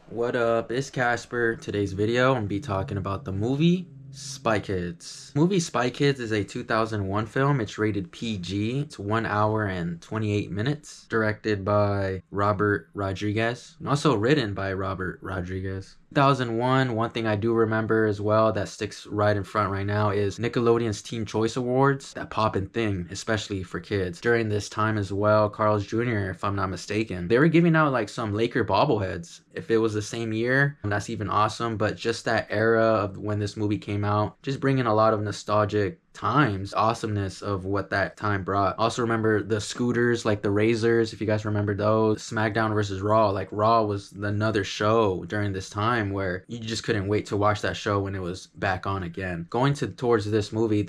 What up? It's Casper. Today's video, I'm gonna be talking about the movie Spy Kids. Movie Spy Kids is a 2001 film. It's rated PG. It's 1 hour and 28 minutes. Directed by Robert Rodriguez and also written by Robert Rodriguez. 2001, one thing I do remember as well that sticks right in front right now is Nickelodeon's Teen Choice Awards, that poppin' thing, especially for kids. During this time as well, Carl's Jr., if I'm not mistaken, they were giving out like some Laker bobbleheads. If it was the same year, that's even awesome, but just that era of when this movie came out, just bringing a lot of nostalgic times, awesomeness of what that time brought. Also remember the scooters, like the razors, if you guys remember those. SmackDown versus Raw, like Raw was another show during this time where you just couldn't wait to watch that show when it was back on again. Going towards this movie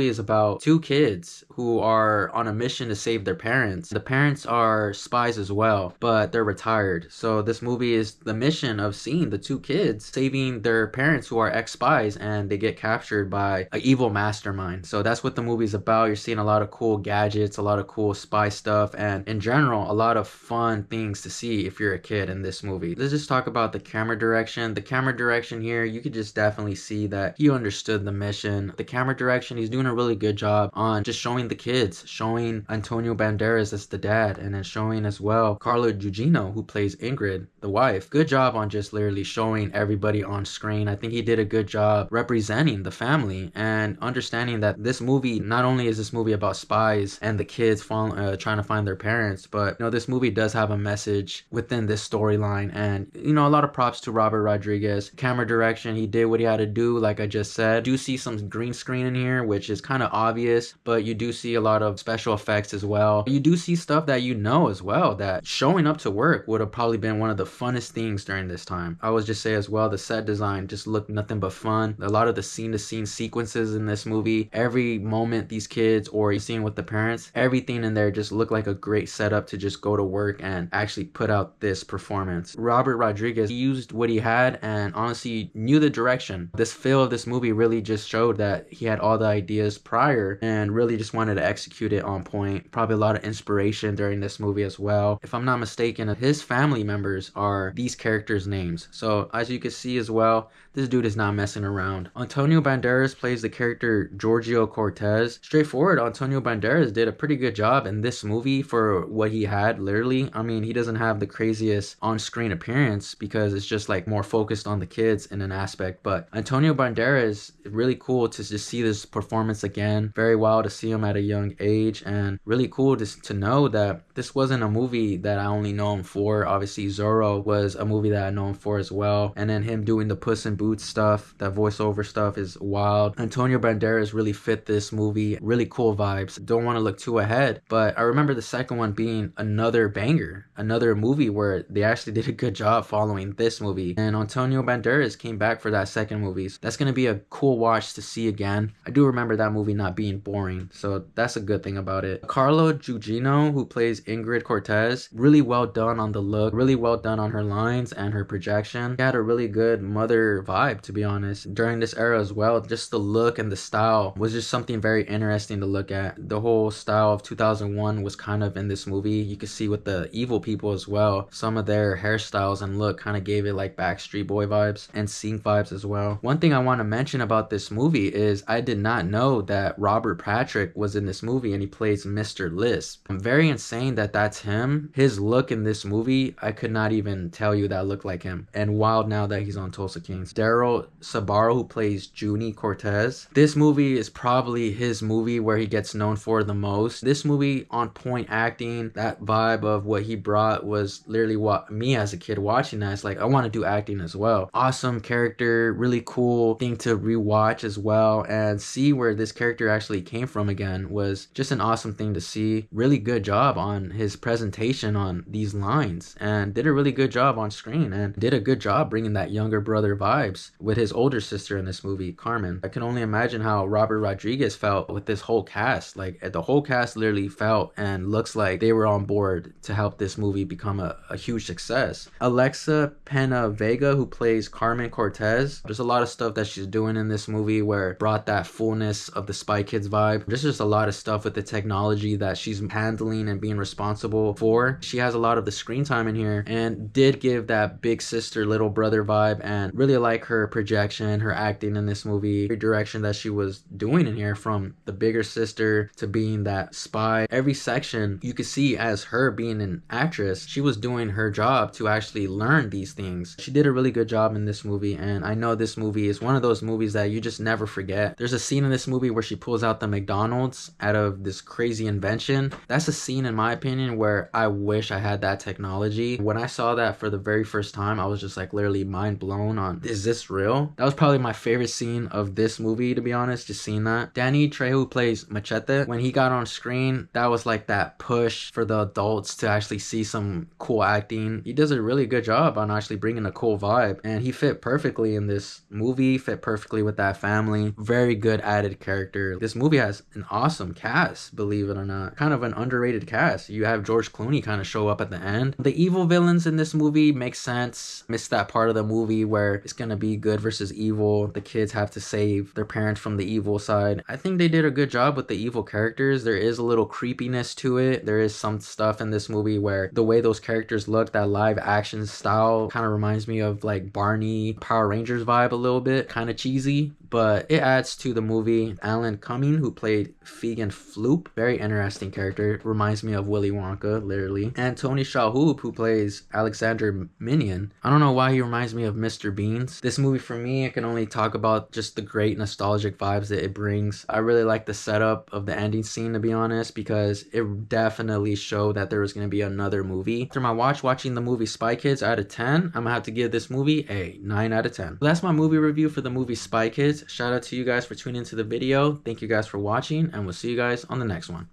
is about two kids who are on a mission to save their parents. The parents are spies as well, but they're retired. So this movie is the mission of seeing the two kids saving their parents who are ex-spies, and they get captured by an evil mastermind. So that's what the movie's about. You're seeing a lot of cool gadgets, a lot of cool spy stuff, and in general, a lot of fun things to see if you're a kid in this movie. Let's just talk about the camera direction. The camera direction here, you could just definitely see that he understood the mission. The camera direction, he's doing a really good job on just showing the kids, showing Antonio Banderas as the dad, and then showing as well Carla Gugino, who plays Ingrid, the wife. Good job on just literally showing everybody on screen. I think he did a good job representing the family and understanding that this movie, not only is this movie about spies and the kids trying to find their parents, but this movie does have a message within this storyline. And a lot of props to Robert Rodriguez. Camera direction, he did what he had to do. Like I just said, do see some green screen in here, which is kind of obvious, but you do see a lot of special effects as well. You do see stuff that as well, that showing up to work would have probably been one of the funnest things during this time. I would just say as well, the set design just looked nothing but fun. A lot of the scene to scene sequences in this movie, every moment these kids or you seeing with the parents, everything in there just looked like a great setup to just go to work and actually put out this performance. Robert Rodriguez, he used what he had and honestly knew the direction. This feel of this movie really just showed that he had all the ideas prior and really just wanted to execute it on point. Probably a lot of inspiration during this movie as well. If I'm not mistaken, his family members are these characters' names. So as you can see as well, this dude is not messing around. Antonio Banderas plays the character Giorgio Cortez. Straightforward, Antonio Banderas did a pretty good job in this movie for what he had, literally. I mean, he doesn't have the craziest on-screen appearance because it's just like more focused on the kids in an aspect, but Antonio Banderas, really cool to just see this performance again. Very wild to see him at a young age, and really cool to know that this wasn't a movie that I only know him for. Obviously, Zorro was a movie that I know him for as well, and then him doing the Puss in Boots stuff, that voiceover stuff is wild. Antonio Banderas really fit this movie. Really cool vibes. Don't want to look too ahead, but I remember the second one being another banger, another movie where they actually did a good job following this movie, and Antonio Banderas came back for that second movie. So that's going to be a cool watch to see again. I do remember that movie not being boring, so that's a good thing about it. Carla Gugino, who plays Ingrid Cortez, really well done on the look, really well done on her lines and her projection. She had a really good mother vibe, to be honest, during this era as well. Just the look and the style was just something very interesting to look at. The whole style of 2001 was kind of in this movie. You could see with the evil people as well, some of their hairstyles and look kind of gave it like Backstreet Boy vibes and Sync vibes as well. One thing I want to mention about this movie is I did not know that Robert Patrick was in this movie and he plays Mr. Lisp. I'm very insane that that's him. His look in this movie, I could not even tell you that looked like him. And wild now that he's on Tulsa Kings. Daryl Sabara, who plays Junie Cortez. This movie is probably his movie where he gets known for the most. This movie, on point acting, that vibe of what he brought was literally what me as a kid watching that, it's like I want to do acting as well. Awesome character, really cool thing to rewatch as well and see where this character actually came from again was just an awesome thing to see. Really good job on his presentation on these lines and did a really good job on screen and did a good job bringing that younger brother vibes with his older sister in this movie, Carmen. I can only imagine how Robert Rodriquez felt with this whole cast. Like the whole cast literally felt and looks like they were on board to help this movie become a huge success. Alexa PenaVega, who plays Carmen Cortez, there's a lot of stuff that she's doing in this movie where it brought that fullness of the Spy Kids vibe. There's just a lot of stuff with the technology that she's handling and being responsible for. She has a lot of the screen time in here and did give that big sister little brother vibe, and really like her projection, her acting in this movie, the direction that she was doing in here, from the bigger sister to being that spy. Every section you could see as her being an actress, she was doing her job to actually learn these things. She did a really good job in this movie, and I know this movie is one of those movies that you just never forget. There's a scene in this movie where she pulls out the McDonald's out of this crazy invention. That's a scene, in my opinion, where I wish I had that technology. When I saw that for the very first time, I was just like literally mind blown on, is this real? That was probably my favorite scene of this movie, to be honest, just seeing that. Danny Trejo, who plays Machete, when he got on screen, that was like that push for the adults to actually see some cool acting. He does a really good job on actually bringing a cool vibe, and he fit perfectly in this movie, fit perfectly with that family. Very good added character. This movie has an awesome cast, believe it or not. Kind of an underrated cast. You have George Clooney kind of show up at the end. The evil villains in this movie make sense. Missed that part of the movie where it's gonna be good versus evil. The kids have to save their parents from the evil side. I think they did a good job with the evil characters. There is a little creepiness to it. There is some stuff in this movie where the way those characters look, that live action style, kind of reminds me of like Barney, Power Rangers vibe a little bit. Kind of cheesy, but it adds to the movie. Alan Cumming, who played Fegan Floop, very interesting character, reminds me of Willy Wonka, literally. And Tony Shalhoub, who plays Alexander Minion. I don't know why he reminds me of Mr. Beans. This movie, for me, I can only talk about just the great nostalgic vibes that it brings. I really like the setup of the ending scene, to be honest, because it definitely showed that there was going to be another movie. After my watching the movie Spy Kids out of 10, I'm gonna have to give this movie a 9 out of 10. So that's my movie review for the movie Spy Kids. Shout out to you guys for tuning into the video. Thank you guys for watching, and we'll see you guys on the next one.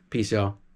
Peace, y'all.